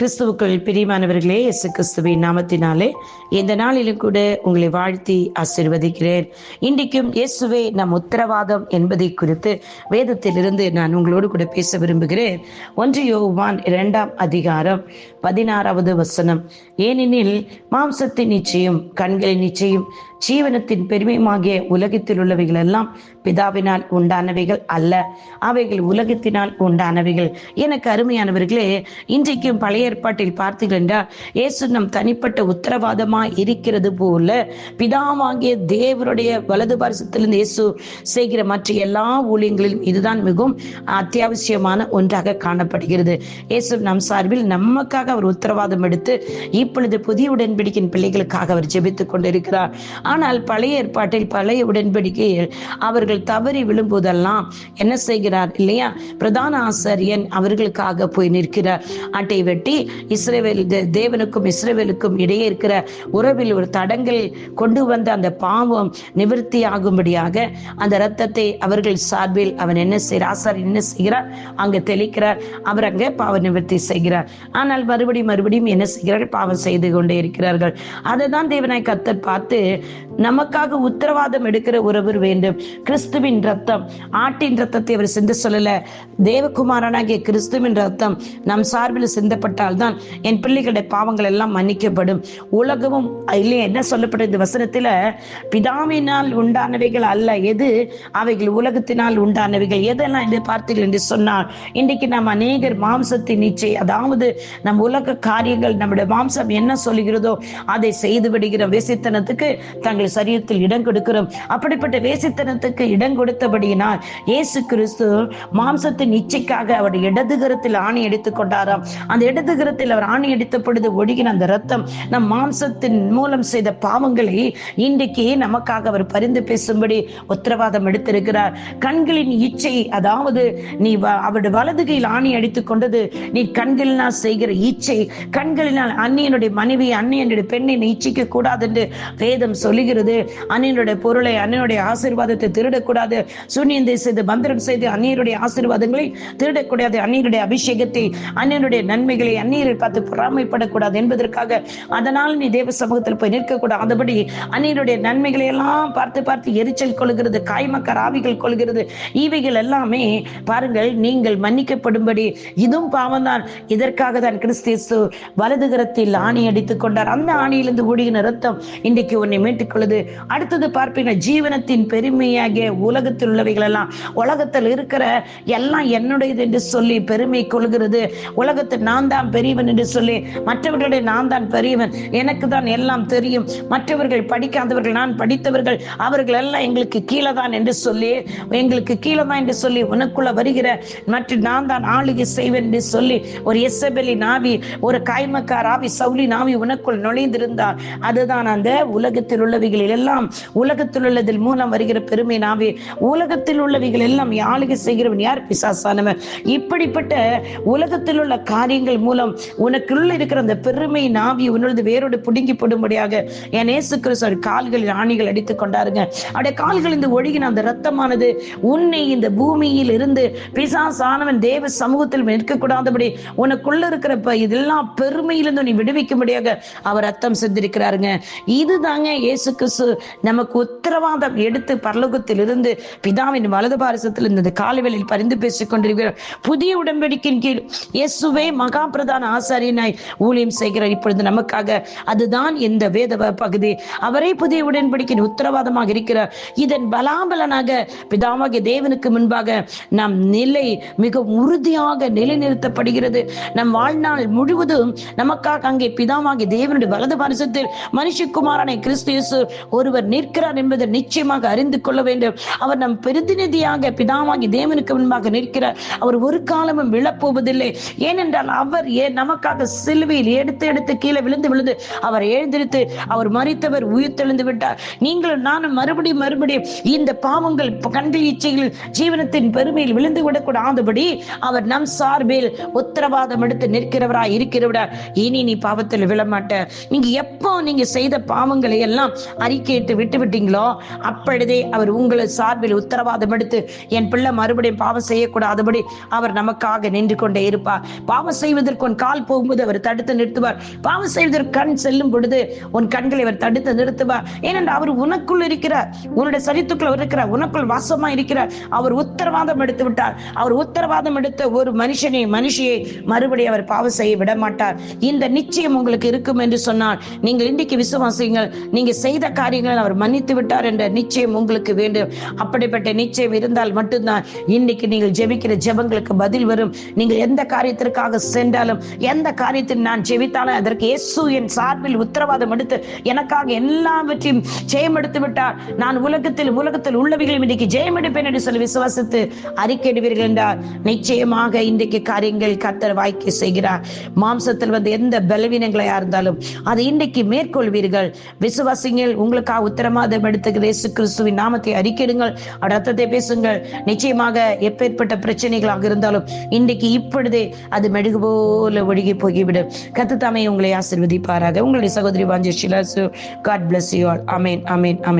கிறிஸ்துவுக்குள் பிரியமானவர்களே, இயேசு கிறிஸ்துவின் நாமத்தினாலே இந்த நாளிலும் கூட உங்களை வாழ்த்தி ஆசீர்வதிக்கிறேன். இன்றைக்கும் இயேசுவே நம் உத்தரவாதம் என்பதை குறித்து வேதத்திலிருந்து நான் உங்களோடு கூட பேச விரும்புகிறேன். 1 யோவான் 2ஆம் அதிகாரம் 16வது வசனம். ஏனெனில் மாம்சத்தின் நிச்சயம், கண்களின் நிச்சயம், ஜீவனத்தின் பெருமையுமாகிய உலகத்தில் உள்ளவைகள் எல்லாம் பிதாவினால் உண்டானவைகள் அல்ல, அவைகள் உலகத்தினால் உண்டானவைகள். எனக்கு அருமையானவர்களே, இன்றைக்கும் பழைய ஏற்பாட்டில் பார்த்தீர்கள் என்றால் இயேசு நம் தனிப்பட்ட உத்தரவாதமாய் இருக்கிறது போல பிதாவாகிய தேவனுடைய வலது பாரிசத்திலிருந்து இயேசு செய்கிற மற்ற எல்லா ஊழியங்களிலும் இதுதான் மிகவும் அத்தியாவசியமான ஒன்றாக காணப்படுகிறது. இயேசு நம் சார்பில் நமக்காக அவர் உத்தரவாதம் எடுத்து இப்பொழுது புதிய உடன்படிக்கையின் பிள்ளைகளுக்காக அவர் ஜெபித்துக் கொண்டிருக்கிறார். ஆனால் பழைய ஏற்பாட்டில் பழைய உடன்படிக்கையில் அவர்கள் தவறி விழும்போதெல்லாம் என்ன செய்கிறார் இல்லையா, பிரதான ஆசாரியன் அவர்களுக்காக போய் நிற்கிறார். அட்டை வெட்டி இஸ்ரவேல் தேவனுக்கும் இஸ்ரவேலுக்கும் இடையே இருக்கிற உறவில் ஒரு தடங்கள் கொண்டு வந்த அந்த பாவம் நிவர்த்தி ஆகும்படியாக அந்த இரத்தத்தை அவர்கள் சார்பில் அவன் என்ன செய்கிறார், ஆசாரியன் என்ன செய்கிறார், அங்க தெளிக்கிறார். அவர் அங்க பாவ நிவர்த்தி செய்கிறார். ஆனால் மறுபடியும் என்ன செய்கிறார்கள், பாவம் செய்து கொண்டே இருக்கிறார்கள். அதை தான் தேவனாய் கர்த்தர் பார்த்து நமக்காக உத்தரவாதம் எடுக்கிற ஒருவர் வேண்டும். கிறிஸ்துவின் ரத்தம், ஆட்டின் ரத்தத்தை அவர் சிந்த சொல்லல, தேவகுமாரனாகிய கிறிஸ்துவின் ரத்தம் நம் சார்பில் சிந்தப்பட்டால் தான் என் பிள்ளைகளுடைய பாவங்கள் எல்லாம் மன்னிக்கப்படும். உலகமும் இல்லையே என்ன சொல்லப்பட்ட இந்த வசனத்துல, பிதாவினால் உண்டானவைகள் அல்ல, எது அவைகள் உலகத்தினால் உண்டானவைகள். எதெல்லாம் என்று பார்த்தீர்கள் என்று சொன்னால், இன்றைக்கு நாம் அநேகர் மாம்சத்தின் இச்சை, அதாவது நம் உலக காரியங்கள், நம்முடைய மாம்சம் என்ன சொல்லுகிறதோ அதை செய்து விடுகிறோம். வேசித்தனத்துக்கு தங்கள் சரீரத்தில் இடம் கொடுக்கிறோம். அப்படிப்பட்ட வேசித்தனத்துக்கு இடம் கொடுத்தபடியினால் இயேசு கிறிஸ்து மாம்சத்தின் இச்சைக்காக அவர் இடதுகரத்தில் ஆணி எடுத்துக் கொண்டாராம். அந்த இடதுகரத்தில் அவர் ஆணி அடித்த பொழுது ஒடுகின அந்த ரத்தம் நம் மாம்சத்தின் மூலம் செய்த பாவங்களை இன்றைக்கு நமக்காக அவர் பரிந்து பேசும்படி உத்தரவாதம் எடுத்திருக்கிறார். கண்களின் இச்சை, அதாவது நீ அவருடைய வலது கையில் ஆணி அடித்துக் கொண்டது நீ கண்களினால் செய்கிற இச்சை. கண்களினால் அந்நியனுடைய மனைவி, அந்நியனுடைய பெண்ணை இச்சிக்க கூடாது என்று வேதம் சொல்லுகிறது. அந்நியனுடைய பொருளை, அந்நியனுடைய ஆசீர்வாதத்தை திருடக்கூடாது. சூனியத்தை செய்து மந்திரம் செய்து அந்நியருடைய ஆசீர்வாதங்களை திருடக்கூடாது. அந்நியருடைய அபிஷேகத்தை, அந்நியனுடைய நன்மைகளை அந்நியரை பார்த்து பொறாமைப்படக்கூடாது என்பதற்காக, அதனால் நீ தேவ சமூகத்தில் போய் நிற்கக்கூடாதபடி அந்நியருடைய நன்மைகளை எல்லாம் பார்த்து எரிச்சல் கொள்கிறது, காய்மக்கார ஆவிகள் கொள்கிறது. இவைகள் எல்லாமே பாருங்கள், நீங்கள் மன்னிக்கப்படும்படி இதுவும் பாவம்தான். இதற்காக தான் கிறிஸ்து வலதுகரத்தில் ஆணி அடித்துக் கொண்டார். அந்த ஆணியிலிருந்து ஒடுகின ரத்தம் இன்றைக்கு உன்னை மீட்டுக் கொள்ளுது. அடுத்தது பார்ப்பீங்க, ஜீவனத்தின் பெருமையாகிய உலகத்தில் உள்ளவைகள் எல்லாம், உலகத்தில் இருக்கிற எல்லாம் என்னுடையது என்று சொல்லி பெருமை கொள்கிறது. உலகத்தில் நான் தான் பெரியவன் என்று சொல்லி, மற்றவர்களுடைய நான் தான் பெரியவன், எனக்கு தான் எல்லாம் தெரியும், மற்றவர்கள் படிக்காதவர்கள், நான் படித்தவர்கள், அவர்கள் எல்லாம் எங்களுக்கு கீழே தான் என்று சொல்லி, எங்களுக்கு கீழே தான் என்று சொல்லி உனக்குள்ள வருகிற மற்ற நான் தான் ஆளுகை செய்வேன் என்று சொல்லி ஒரு எசபெலின் ஆவி, ஒரு காய்மக்கார ஆவி, சவுலின் ஆவி உனக்குள் நுழைந்திருந்தார். அதுதான் அந்த உலகத்தில் உள்ளவைகளில் எல்லாம், உலகத்தில் உள்ளதில் மூலம் வருகிற பெருமை நாவி. உலகத்தில் உள்ளவைகள் எல்லாம் ஆளுகை செய்கிறவன் யார்? பிசாசானவன். இப்படிப்பட்ட உலகத்தில் உள்ள காரியங்கள் மூலம் உனக்குள்ள இருக்கிற அந்த பெருமை நாவி உன்னோட வேரோடு புடுங்கி போடும்படியாக என் இயேசு கிறிஸ்து கால்களில் ஆணிகள் அடித்துக் கொண்டாருங்க. அவருடைய கால்கள் இந்த ஒழுகின அந்த ரத்தமானது உன்னை இந்த பூமியில் இருந்து பிசாசானவன் தேவ சமூகத்தில் நிற்கக்கூடாதபடி உனக்குள்ள இருக்கிற இதெல்லாம் பெருமையிலிருந்து நீ விடுவிக்கும்படியாக அவர் ரத்தம் செஞ்சிருக்கிறாருங்க. இதுதாங்க இயேசு கிறிஸ்து நமக்கு உத்தரவாதம் எடுத்து பரலோகத்தில் இருந்து பிதாவின் வலது பாரிசத்தில் இந்த காலைவேளையில் பரிந்து பேசிக் கொண்டிருக்கிறார். புதிய உடன்படிக்கையின் கீழ் இயேசுவே மகா பிரதான ஆசாரியனாய் ஊழியம் செய்கிறார் இப்பொழுது நமக்காக. அதுதான் இந்த வேத பகுதி. அவரே புதிய உடன்படிக்கையின் உத்தரவாதமாக இருக்கிறார். இதன் பலாபலனாக பிதாவாகிய தேவனுக்கு முன்பாக நம் நிலை மிக உறுதியாக நிலைநிறுத்தப்படுகிறது. நம் வாழ்நாள் முழுவதும் நமக்காக அங்கே பிதாவாகிய தேவனுடைய வலது பாரிசத்தில் மனுஷகுமாரனை கிறிஸ்து இயேசு ஒருவர் நிற்கிறார் என்பதை நிச்சயமாக அறிந்து கொள்ள வேண்டும். அவர் நம் பிரதிநிதியாக பிதாவாகிய தேவனுக்கு முன்பாக நிற்கிறார். அவர் ஒரு காலமும் விழப்போவதில்லை. ஏனென்றால் அவர் நமக்காக சிலுவையில் எடுத்து கீழே விழுந்து அவர் எழுந்திருத்து, அவர் மரித்தவர் உயிர்த்தெழுந்து விட்டார். நீங்களும் நானும் மறுபடியும் இந்த பாவங்கள், கண்கள் இச்சைகள், ஜீவனத்தின் பெருமையில் விழுந்து விடக்கூடாதபடி அவர் நம் சார்பில் உத்தரவாதம் எடுத்து நிற்கிறவராய் இருக்கிறவரா. இனி நீ பாவத்தில் விழமாட்ட. நீங்க எப்போ நீங்க செய்த பாவங்களை எல்லாம் அறிக்கையிட்டு விட்டு விட்டீங்களோ அப்பொழுதே அவர் உங்களை சார்பில் உத்தரவாதம் எடுத்து என் பிள்ளை மறுபடியும் பாவம் செய்யக்கூடாதபடி அவர் நமக்காக நின்று கொண்டே இருப்பார். பாவம் செய்வதற்கு செய்வதற்கு உன் கால் போகும்போது அவர் தடுத்து நிறுத்துவார். பாவம் செய்வதற்கு கண் செல்லும் பொழுது உன் கண்களை அவர் தடுத்து நிறுத்துவார். ஏனென்றால் அவர் உனக்குள் இருக்கிறார், உன்னுடைய சரித்துக்குள் இருக்கிறார், உனக்குள் வாசமா இருக்கிறார். அவர் உத்தரவாதம் எடுத்து விட்டார். அவர் உத்தரவாதம் எடுத்த ஒரு மனுஷியை மறுபடியும் அவர் பாவம் செய்ய விட மாட்டார். இந்த நிச்சயம் உங்களுக்கு இருக்கும் என்று சொன்னால் நீங்கள் இன்றைக்கு விசுவாசியுங்கள். நீங்க செய்த காரியங்கள் அவர் மன்னித்து விட்டார் என்ற நிச்சயம் உங்களுக்கு வேண்டும். அப்படிப்பட்ட நிச்சயம் இருந்தால் மட்டும்தான் இன்னைக்கு நீங்கள் ஜெபிக்கிற ஜெபங்களுக்கு பதில் வரும். நீங்கள் எந்த காரியத்திற்காக சென்றாலும், எந்த காரியத்தில் நான் ஜெபித்தாலும் அதற்கு இயேசு என் சார்பில் உத்தரவாதம் எடுத்து எனக்காக எல்லாவற்றையும் ஜெயம் எடுத்து விட்டார். நான் உலகத்தில் உள்ளவைகளையும் இன்றைக்கு ஜெயம் எடுப்பேன் என்று சொல்லி விசுவாசித்து அறிக்கையிடுவீர்கள் என்றால் நிச்சயமாக இன்றைக்கு காரியங்கள் கர்த்தர் வாய்க்க செய்கிறார். மாம்சத்தில் வந்து எந்த பலவீனங்களையா இருந்தாலும் அதை இன்றைக்கு மேற்கொள்வீர்கள். விசுவாசிங்கள். உங்களுக்காக உத்தரவாதம் எடுத்துக்கிற இயேசு கிறிஸ்துவின் நாமத்தை அறிக்கையிடுங்கள், ரத்தத்தை பேசுங்கள். நிச்சயமாக எப்பேற்பட்ட பிரச்சனைகளாக இருந்தாலும் இன்றைக்கு இப்பொழுதே அது மெழுகு போல ஒழுகி போகிவிடும். கர்த்தர் தாமே உங்களை ஆசீர்வதிப்பாராக. உங்களுடைய சகோதரி வாஞ்ச ஷிலாசு. God bless you all. Amen. Amen. Amen.